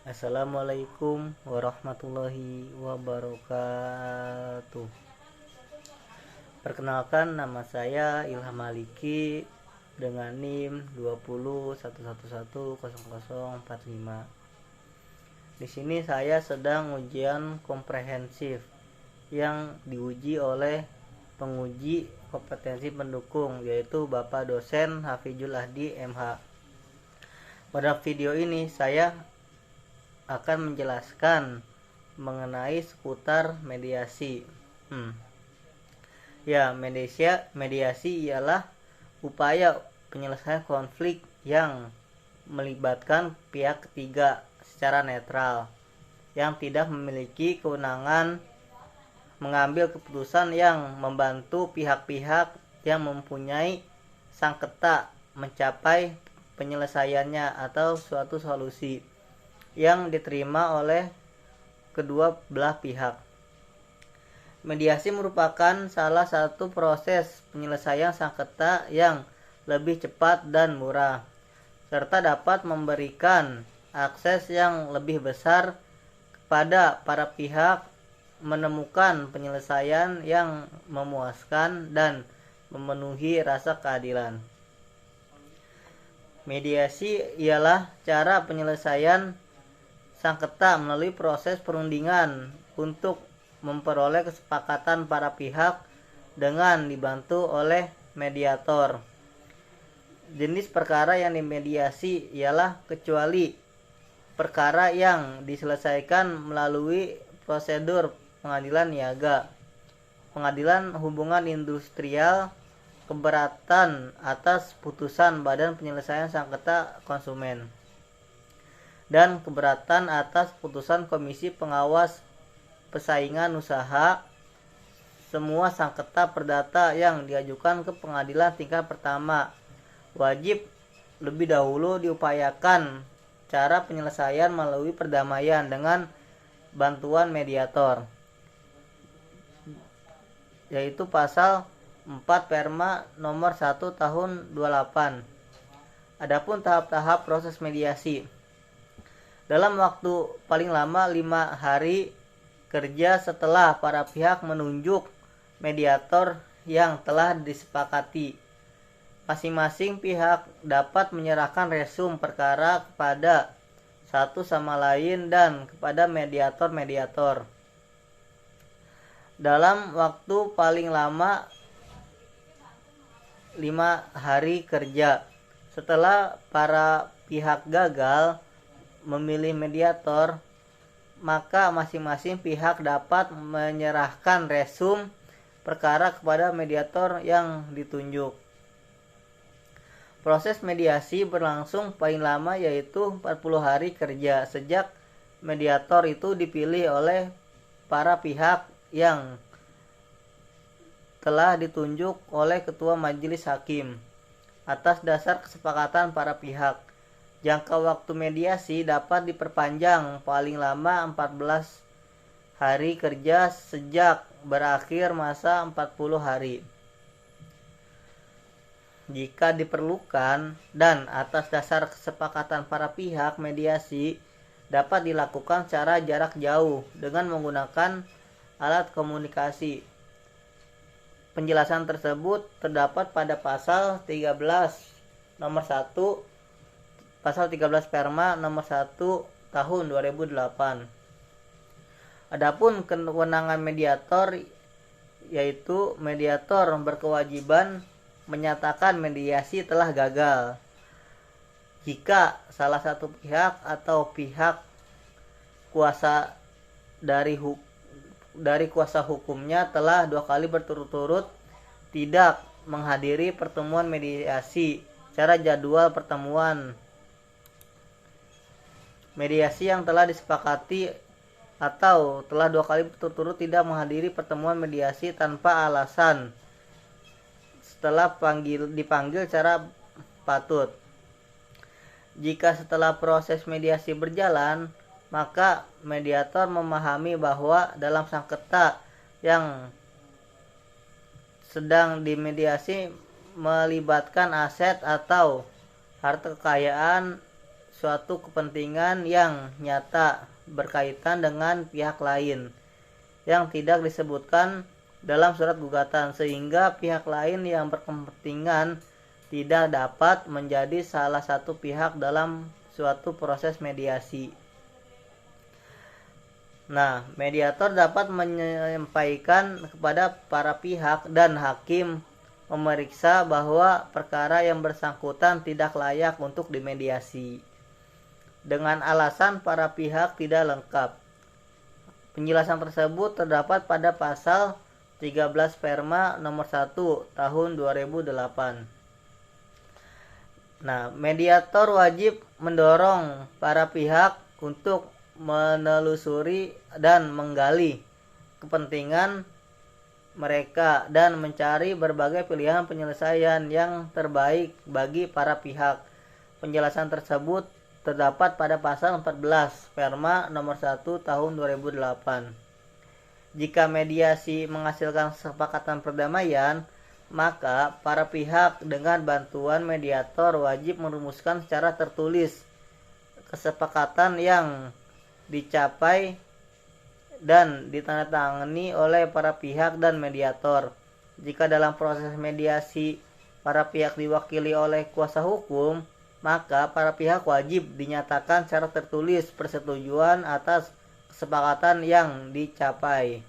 Assalamualaikum warahmatullahi wabarakatuh. Perkenalkan, nama saya Ilham Maliki dengan NIM 2011101045. Di sini saya sedang ujian komprehensif yang diuji oleh penguji kompetensi pendukung, yaitu Bapak dosen Hafizul Ahdi MH. Pada video ini saya akan menjelaskan mengenai seputar mediasi. Mediasi ialah upaya penyelesaian konflik yang melibatkan pihak ketiga secara netral, yang tidak memiliki kewenangan mengambil keputusan yang membantu pihak-pihak yang mempunyai sengketa mencapai penyelesaiannya atau suatu solusi yang diterima oleh kedua belah pihak. Mediasi merupakan salah satu proses penyelesaian sengketa yang lebih cepat dan murah, serta dapat memberikan akses yang lebih besar kepada para pihak menemukan penyelesaian yang memuaskan dan memenuhi rasa keadilan. Mediasi ialah cara penyelesaian sengketa melalui proses perundingan untuk memperoleh kesepakatan para pihak dengan dibantu oleh mediator. Jenis perkara yang dimediasi ialah kecuali perkara yang diselesaikan melalui prosedur pengadilan niaga, pengadilan hubungan industrial, keberatan atas putusan Badan Penyelesaian Sengketa Konsumen, dan keberatan atas putusan Komisi Pengawas Persaingan Usaha. Semua sengketa perdata yang diajukan ke pengadilan tingkat pertama wajib lebih dahulu diupayakan cara penyelesaian melalui perdamaian dengan bantuan mediator, yaitu pasal 4 Perma nomor 1 tahun 28. Adapun tahap-tahap proses mediasi, dalam waktu paling lama 5 hari kerja setelah para pihak menunjuk mediator yang telah disepakati, masing-masing pihak dapat menyerahkan resum perkara kepada satu sama lain dan kepada mediator-mediator dalam waktu paling lama 5 hari kerja. Setelah para pihak gagal memilih mediator, maka masing-masing pihak dapat menyerahkan resum perkara kepada mediator yang ditunjuk. Proses mediasi berlangsung paling lama yaitu 40 hari kerja sejak mediator itu dipilih oleh para pihak yang telah ditunjuk oleh ketua majelis hakim atas dasar kesepakatan para pihak. Jangka waktu mediasi dapat diperpanjang paling lama 14 hari kerja sejak berakhir masa 40 hari. Jika diperlukan dan atas dasar kesepakatan para pihak, mediasi dapat dilakukan secara jarak jauh dengan menggunakan alat komunikasi. Penjelasan tersebut terdapat pada pasal 13 nomor 1 pasal 13 Perma nomor 1 tahun 2008. Adapun kewenangan mediator, yaitu mediator berkewajiban menyatakan mediasi telah gagal jika salah satu pihak atau pihak kuasa dari kuasa hukumnya telah 2 kali berturut-turut tidak menghadiri pertemuan mediasi secara jadwal pertemuan mediasi yang telah disepakati, atau telah 2 kali berturut-turut tidak menghadiri pertemuan mediasi tanpa alasan setelah dipanggil secara patut. Jika setelah proses mediasi berjalan, maka mediator memahami bahwa dalam sengketa yang sedang dimediasi melibatkan aset atau harta kekayaan suatu kepentingan yang nyata berkaitan dengan pihak lain yang tidak disebutkan dalam surat gugatan, sehingga pihak lain yang berkepentingan tidak dapat menjadi salah satu pihak dalam suatu proses mediasi. Nah, mediator dapat menyampaikan kepada para pihak dan hakim memeriksa bahwa perkara yang bersangkutan tidak layak untuk dimediasi dengan alasan para pihak tidak lengkap. Penjelasan tersebut terdapat pada pasal 13 Perma nomor 1 tahun 2008. Nah, mediator wajib mendorong para pihak untuk menelusuri dan menggali kepentingan mereka dan mencari berbagai pilihan penyelesaian yang terbaik bagi para pihak. Penjelasan tersebut terdapat pada pasal 14 Perma nomor 1 tahun 2008. Jika mediasi menghasilkan kesepakatan perdamaian, maka para pihak dengan bantuan mediator wajib merumuskan secara tertulis kesepakatan yang dicapai dan ditandatangani oleh para pihak dan mediator. Jika dalam proses mediasi para pihak diwakili oleh kuasa hukum, maka para pihak wajib dinyatakan secara tertulis persetujuan atas kesepakatan yang dicapai.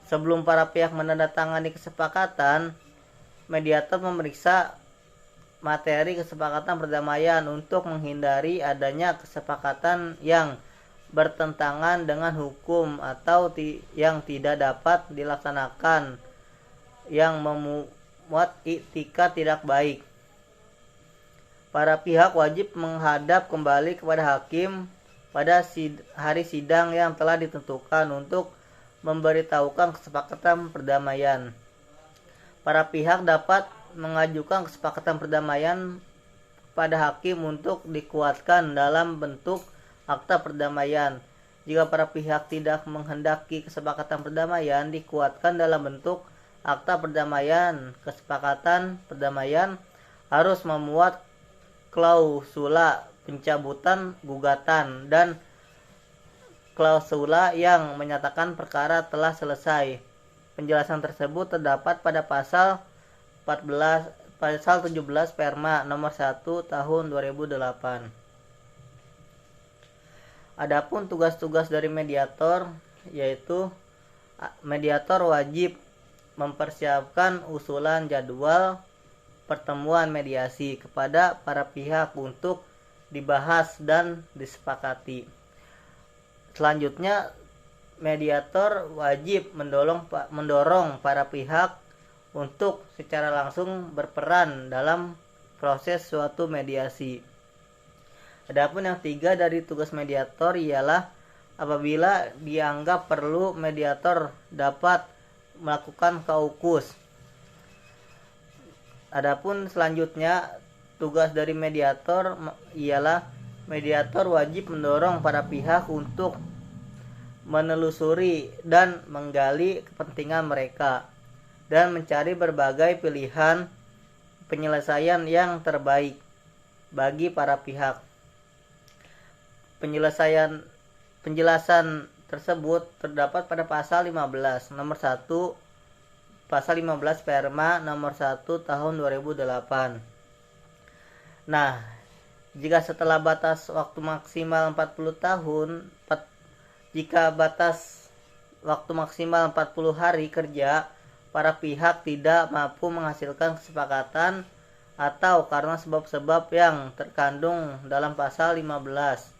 Sebelum para pihak menandatangani kesepakatan, mediator memeriksa materi kesepakatan perdamaian untuk menghindari adanya kesepakatan yang bertentangan dengan hukum atau yang tidak dapat dilaksanakan, yang memuat itikat tidak baik. Para pihak wajib menghadap kembali kepada hakim pada hari sidang yang telah ditentukan untuk memberitahukan kesepakatan perdamaian. Para pihak dapat mengajukan kesepakatan perdamaian pada hakim untuk dikuatkan dalam bentuk akta perdamaian. Jika para pihak tidak menghendaki kesepakatan perdamaian dikuatkan dalam bentuk akta perdamaian, kesepakatan perdamaian harus memuat klausula pencabutan gugatan dan klausula yang menyatakan perkara telah selesai. Penjelasan tersebut terdapat pada pasal 17 Perma nomor 1 tahun 2008. Adapun tugas-tugas dari mediator, yaitu mediator wajib mempersiapkan usulan jadwal pertemuan mediasi kepada para pihak untuk dibahas dan disepakati. Selanjutnya, mediator wajib mendorong para pihak untuk secara langsung berperan dalam proses suatu mediasi. Adapun yang tiga dari tugas mediator ialah apabila dianggap perlu, mediator dapat melakukan kaukus. Adapun selanjutnya tugas dari mediator ialah mediator wajib mendorong para pihak untuk menelusuri dan menggali kepentingan mereka dan mencari berbagai pilihan penyelesaian yang terbaik bagi para pihak. Penjelasan tersebut terdapat pada pasal 15 nomor 1 pasal 15 Perma nomor 1 tahun 2008. Nah, jika setelah batas waktu maksimal 40 tahun, jika batas waktu maksimal 40 hari kerja, para pihak tidak mampu menghasilkan kesepakatan atau karena sebab-sebab yang terkandung dalam pasal 15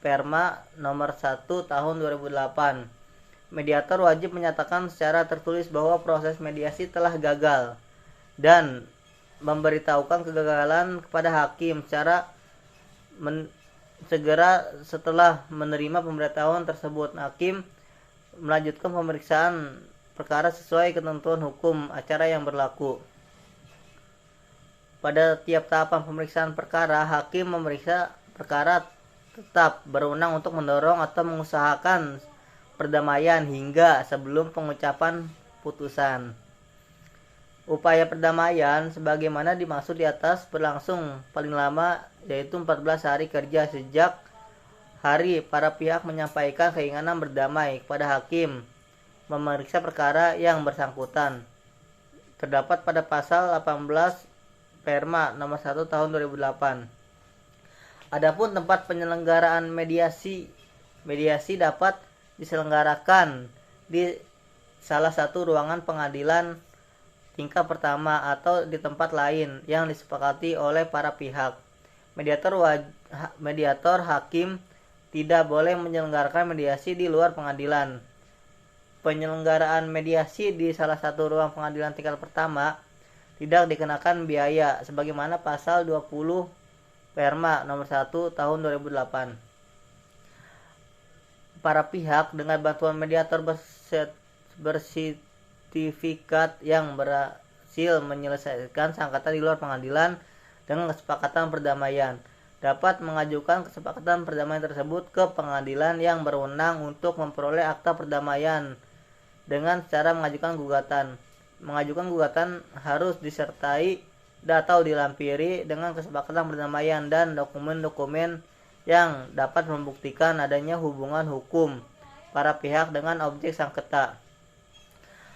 Perma nomor 1 tahun 2008, mediator wajib menyatakan secara tertulis bahwa proses mediasi telah gagal dan memberitahukan kegagalan kepada hakim secara segera setelah menerima pemberitahuan tersebut. Hakim melanjutkan pemeriksaan perkara sesuai ketentuan hukum acara yang berlaku. Pada tiap tahapan pemeriksaan perkara, hakim memeriksa perkara tetap berwenang untuk mendorong atau mengusahakan perdamaian hingga sebelum pengucapan putusan. Upaya perdamaian sebagaimana dimaksud di atas berlangsung paling lama yaitu 14 hari kerja sejak hari para pihak menyampaikan keinginan berdamai kepada hakim memeriksa perkara yang bersangkutan. Terdapat pada pasal 18 Perma nomor 1 tahun 2008. Adapun tempat penyelenggaraan mediasi dapat diselenggarakan di salah satu ruangan pengadilan tingkat pertama atau di tempat lain yang disepakati oleh para pihak. Mediator hakim tidak boleh menyelenggarakan mediasi di luar pengadilan. Penyelenggaraan mediasi di salah satu ruang pengadilan tingkat pertama tidak dikenakan biaya sebagaimana pasal 20 Perma nomor 1 tahun 2008. Para pihak dengan bantuan mediator bersertifikat yang berhasil menyelesaikan sengketa di luar pengadilan dengan kesepakatan perdamaian dapat mengajukan kesepakatan perdamaian tersebut ke pengadilan yang berwenang untuk memperoleh akta perdamaian dengan cara mengajukan gugatan. Mengajukan gugatan harus disertai atau dilampiri dengan kesepakatan perdamaian dan dokumen-dokumen yang dapat membuktikan adanya hubungan hukum para pihak dengan objek sengketa.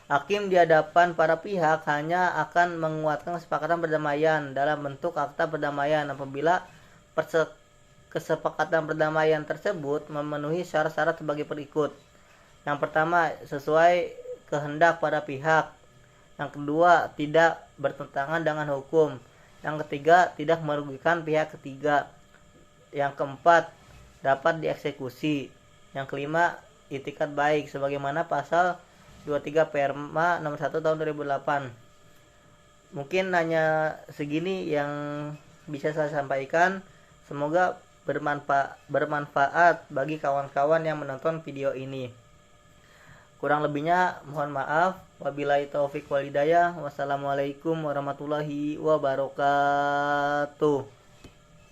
Hakim di hadapan para pihak hanya akan menguatkan kesepakatan perdamaian dalam bentuk akta perdamaian apabila kesepakatan perdamaian tersebut memenuhi syarat-syarat sebagai berikut. Yang pertama, sesuai kehendak para pihak. Yang kedua, tidak bertentangan dengan hukum. Yang ketiga, tidak merugikan pihak ketiga. Yang keempat, dapat dieksekusi. Yang kelima, itikat baik sebagaimana pasal 23 Perma nomor 1 tahun 2008. Mungkin hanya segini yang bisa saya sampaikan. Semoga bermanfaat bagi kawan-kawan yang menonton video ini. Kurang lebihnya mohon maaf. Wabillahi taufik wal hidayah. Wassalamualaikum warahmatullahi wabarakatuh.